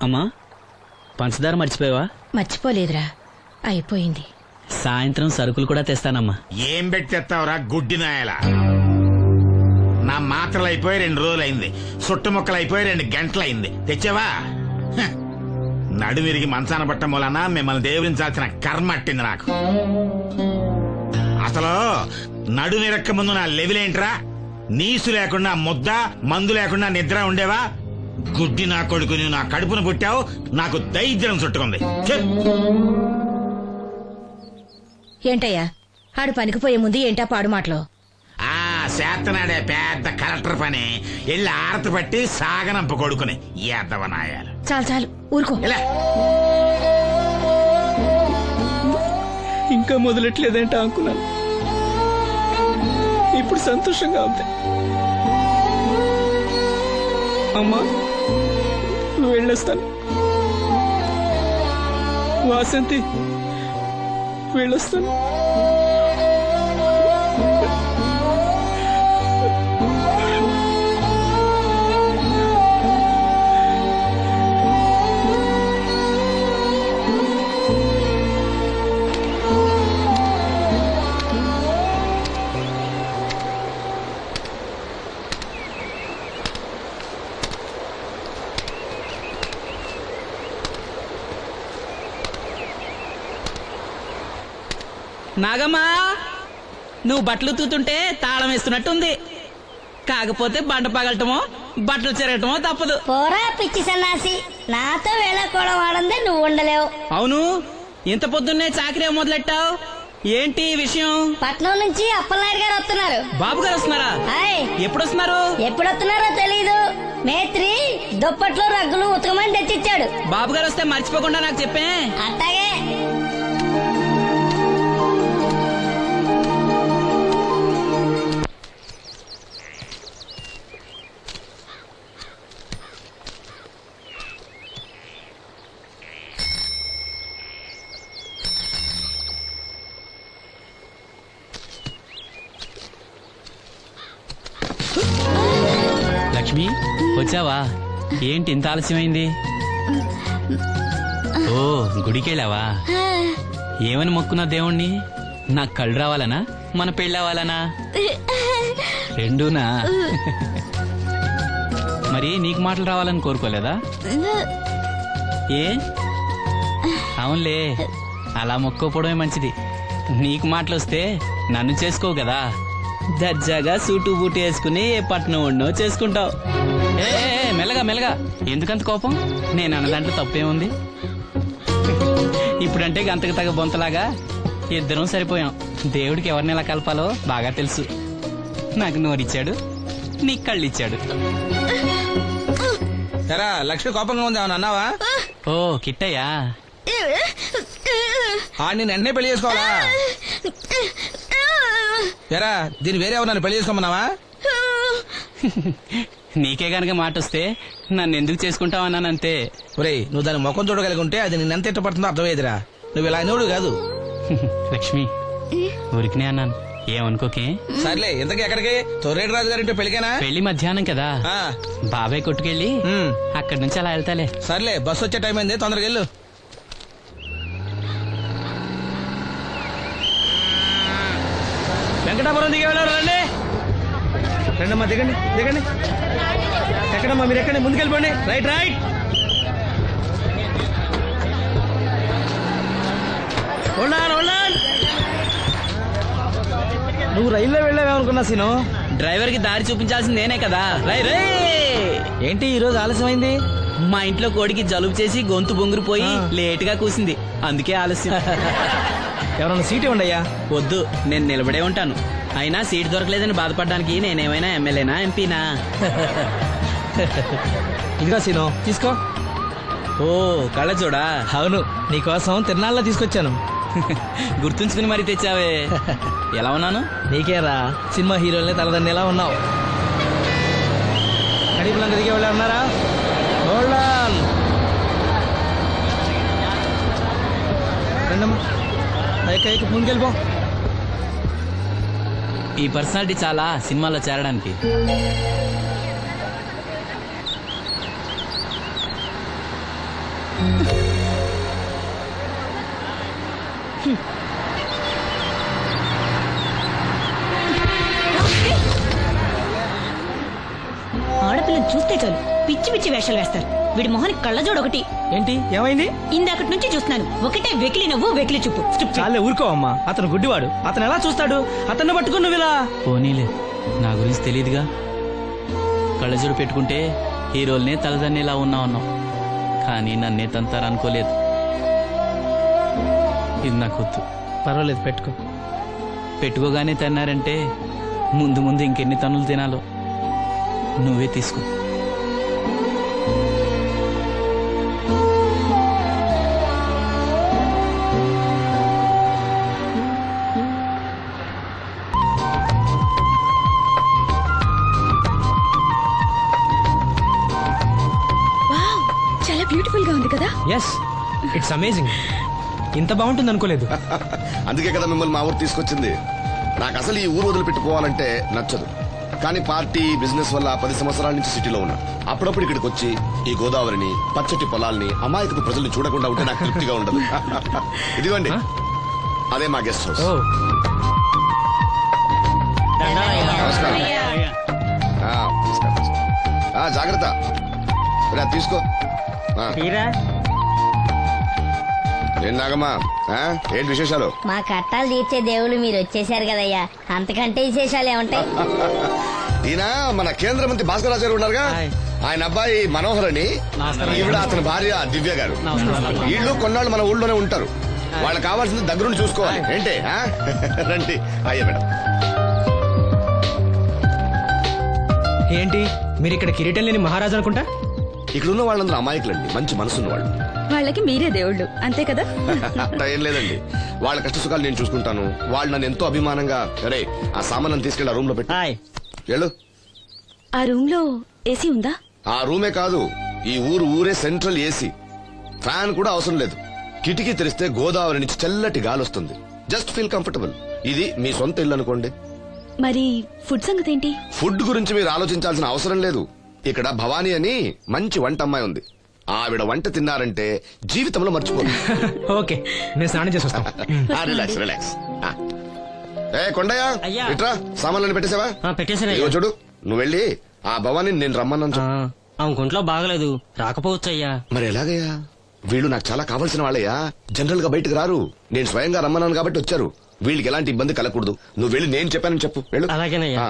అమ్మా పంచదార మర్చిపోయావా? మర్చిపోలేదురా, అయిపోయింది. సాయంత్రం సరుకులు కూడా తెస్తానమ్మా. ఏం పెట్టేస్తావురా గుడ్డి నాయల? నా మాత్రలు అయిపోయి 2 రోజులైంది, సుట్టుముక్కలు అయిపోయి 2 గంటలైంది. తెచ్చావా? నడుమిరిగి మంచాన పట్ట మూలన మిమ్మల్ని దేవుడించాల్సిన కర్మ అట్టింది నాకు. అసలు నడుమిరక్క ముందు నా లెవెలేంట్రా? నీసు లేకుండా ముద్ద, మందు లేకుండా నిద్ర ఉండేవా? గుడ్డి నా కొడుకుని నా కడుపును పుట్టావు, నాకు దైద్యం చుట్టుకుంది. ఏంటయ్యా ఆడు పనికిపోయే ముందు ఏంటా పాడు మాటలు? చేతనాడే పెద్ద కలెక్టర్ పని. ఎల్లి ఆరతి పట్టి సాగనంప కొడుకుని ఎద్దవనాయాలు. చాలు చాలు ఊరుకో. ఇంకా మొదలెట్లేదంటే అనుకున్నాను. ఇప్పుడు సంతోషంగా ఉంది. అమ్మా వెళ్ళొస్తాను. వాసంతి వెళ్ళొస్తాను. నాగమ్మా, నువ్వు బట్టలు తూతుంటే తాళం వేస్తున్నట్టుంది. కాకపోతే బండ పగలటమో బట్టలు చెరగటమో తప్పదు. పోరా పిచ్చి సన్నాసి, నాతో వేళకోవడం వాడందే నువ్వు ఉండలేవు. అవును, ఇంత పొద్దున్నే చాకరీ మొదలెట్టావు, ఏంటి విషయం? పట్నం నుంచి అప్పలనాయుడు గారు వస్తున్నారు. బాబు గారు వస్తున్నారా? ఎప్పుడు వస్తున్నారు? ఎప్పుడు వస్తున్నారో తెలీదు. మేత్రి దుప్పట్లు రగ్గులు ఉతకమని తెచ్చిచ్చాడు. బాబు గారు వస్తే మర్చిపోకుండా నాకు చెప్పే. అట్టాగే. లక్ష్మి వచ్చావా? ఏంటి ఇంత ఆలస్యమైంది? ఓ గుడికెళ్ళావా? ఏమని మొక్కున్నా దేవుణ్ణి? నాకు కళ్ళు రావాలనా, మన పెళ్ళవాలనా? రెండూనా? మరి నీకు మాటలు రావాలని కోరుకోలేదా? ఏ అవునులే, అలా మొక్కోపోవడమే మంచిది. నీకు మాటలు వస్తే నన్ను చేసుకోవు కదా. దర్జాగా సూటు బూటు వేసుకుని ఏ పట్నం ఉండో చేసుకుంటావు. ఏ మెల్లగా మెల్లగా, ఎందుకంత కోపం? నేను అన్నదాంట్లో తప్పేముంది? ఇప్పుడంటే గంతకు తగ్గ బొంతలాగా ఇద్దరం సరిపోయాం. దేవుడికి ఎవరిని ఎలా కలపాలో బాగా తెలుసు. నాకు నోరిచ్చాడు, నీకు కళ్ళు ఇచ్చాడు. లక్ష్మి కోపంగా ఉంది, అవును అన్నావా? ఓ కిట్టయ్యా, నేను వెంటనే పెళ్లి చేసుకోవాలా? ఎరా దీన్ని వేరే ఎవరు పెళ్లి చేసుకోమన్నావా? నీకే గనక మాట వస్తే నన్ను ఎందుకు చేసుకుంటావన్నానంతే. ఒరేయ్, నువ్వు దాని ముఖం చూడగలిగి ఉంటే అది నిన్నెంత ఇష్టపడుతుందో అర్థమయ్యేదిరా. నువ్వు ఇలా అనేవాడు కాదు. లక్ష్మి ఊరికినే అన్నాను, ఏమనుకోకే. సర్లే, ఇంతకీ ఎక్కడికి? తొర్రేటి రాజు గారింటే పెళ్లికేనా? పెళ్లి మధ్యాహ్నం కదా, బాబాయ్ కొట్టుకెళ్ళి అక్కడి నుంచి అలా వెళ్తాలే. సర్లే, బస్సు వచ్చే టైం అయింది, తొందరగా వెళ్ళు. వెంకటాపురం దిగే వెళ్ళారు. రండి రండమ్మా, దిగండి దిగండి. ఎక్కడమ్మా మీరు? ఎక్కండి, ముందుకెళ్ళిపోండి. Right right. నువ్వు రైల్లో వెళ్ళావేమనుకున్నా సీను. డ్రైవర్ కి దారి చూపించాల్సింది నేనే కదా. రై రే. ఏంటి ఈ రోజు ఆలస్యమైంది? మా ఇంట్లో కోడికి జలుబు చేసి గొంతు బొంగురుపోయి లేటుగా కూసింది, అందుకే ఆలస్యం. ఎవరన్నా సీట్ ఇవ్వండి అయ్యా. వద్దు, నేను నిలబడే ఉంటాను. అయినా సీట్ దొరకలేదని బాధపడడానికి నేనేమైనా ఎమ్మెల్యేనా, ఎంపీనా? ఇదిగో సీను, తీసుకో. ఓ కళ్ళ చూడా. అవును, నీకోసం తిరునాళ్ళ తీసుకొచ్చాను. గుర్తుంచుకుని మరి తెచ్చావే. ఎలా ఉన్నాను? నీకేరా, సినిమా హీరోలనే తలదండి ఎలా ఉన్నావు. కడిపులంక దిగే వాళ్ళు ఉన్నారా? రండమ్మా, ముందుకెళ్ళిపో. ఈ పర్సనాలిటీ చాలా సినిమాలో చేరడానికి. ఆడపిల్లని చూస్తే చాలు పిచ్చి పిచ్చి వేషాలు వేస్తారు. వీడి మొహానికి కళ్ళజోడు ఒకటి. ఏంటి ఏమైంది? ఇందాకటి నుంచి చూస్తున్నాను, ఒకటే వెకిలి నవ్వు వెకిలి చూపు. చాలే ఊరుకో అమ్మా, అతను గుడ్డివాడు. అతను ఎలా చూస్తాడు? అతన్ని పట్టుకుని నువ్వు ఇలా. పోనీలే, నా గురించి తెలియదుగా. కళ్ళజోడు పెట్టుకుంటే హీరోల్నే తలదన్నేలా ఉన్నావు, కానీ నన్నే తంతారనుకోలేదు. ఇది నాకు వద్దు. పర్వాలేదు, పెట్టుకో. పెట్టుకోగానే తన్నారంటే ముందు ముందు ఇంకెన్ని తన్నులు తినాలో నువ్వే తీసుకో. చాలా బ్యూటిఫుల్ గా ఉంది కదా. Yes, it's amazing. ఇంత బాగుంటుంది అనుకోలేదు. అందుకే కదా మిమ్మల్ని మా ఊరు తీసుకొచ్చింది. నాకు అసలు ఈ ఊరు వదిలిపెట్టుకోవాలంటే నచ్చదు. కానీ పార్టీ బిజినెస్ వల్ల 10 సంవత్సరాల నుంచి సిటీలో ఉన్నా. అప్పుడప్పుడు ఇక్కడికి వచ్చి ఈ గోదావరిని, పచ్చటి పొలాల్ని, అమాయకపు ప్రజల్ని చూడకుండా ఉంటే నాకు తృప్తిగా ఉండదు. ఇదిగోండి, అదే మా గెస్ట్ హౌస్. ఓ, నమస్కారం. నమస్కారం. జాగ్రత్త, రా తీసుకో. ఏం నాగమ్మా, ఏంటి విశేషాలు? మా కట్టాలు తీర్చే దేవుళ్ళు మీరు వచ్చేసారు కదయ్యా, అంతకంటే విశేషాలు ఏముంటాయి? ఈయన మన కేంద్ర మంత్రి భాస్కర్ రాజు గారు ఉన్నారుగా, ఆయన అబ్బాయి మనోహర్ అని, ఈవిడ అతని భార్య దివ్య గారు. వీళ్ళు కొన్నాళ్ళు మన ఊళ్ళోనే ఉంటారు. వాళ్ళకి కావాల్సింది దగ్గరుండి చూసుకోవాలి. ఏంటి రండి. అయ్యా మేడం. ఏంటి మీరు ఇక్కడ కిరీటం లేని మహారాజు అనుకుంటా? ఇక్కడ ఉన్న వాళ్ళందరూ అమాయకులండి, మంచి మనసున్న వాళ్ళు. వాళ్ళకి మీరే దేవుళ్ళు, అంతే కదా. అట్లా ఏం లేదండి. వాళ్ళ కష్ట సుఖాలు నేను చూసుకుంటాను. వాళ్ళు నన్ను ఎంతో అభిమానంగా, అరే ఆ సామాన్ తీసుకెళ్ళి ఆ రూమ్ లో పెట్టి వెళ్ళు. ఆ రూమ్ లో ఏసీ ఉందా? ఆ రూమే కాదు, ఈ ఊరే సెంట్రల్ ఏసీ. ఫ్యాన్ కూడా అవసరం లేదు. కిటికీ తెరిస్తే గోదావరి నుంచి చల్లటి గాలి వస్తుంది. Just feel comfortable. ఇది మీ సొంత ఇల్లు అనుకోండి. మరి ఫుడ్ సంగతి ఏంటి? ఫుడ్ గురించి మీరు ఆలోచించాల్సిన అవసరం లేదు. ఇక్కడ భవానీ అని మంచి వంట అమ్మాయి ఉంది. ఆవిడ వంట తిన్నారంటే జీవితంలో మర్చిపోదు. ఓకే, నేను స్నానం చేసి వస్తాను. Relax relax. ఏ కొండయ్య, ఇట్రా, సామాన్లను పెట్టేసావా? ఇదిగో చూడు, నువ్వు వెళ్ళి ఆ భవానీ నేను రమ్మన్నాను చెప్పు. ఆమె ఒంట్లో బాగలేదు, రాకపోవచ్చయ్యా. మరి ఎలాగయ్యా? వీళ్ళు నాకు చాలా కావాల్సిన వాళ్ళయ్యా. జనరల్ గా బయటకు రారు. నేను స్వయంగా రమ్మన్నాను కాబట్టి వచ్చారు. వీళ్ళకి ఎలాంటి ఇబ్బంది కలగకూడదు. నువ్వు వెళ్ళి నేను చెప్పానని చెప్పు. వెళ్ళు. అలాగేనయ్యా.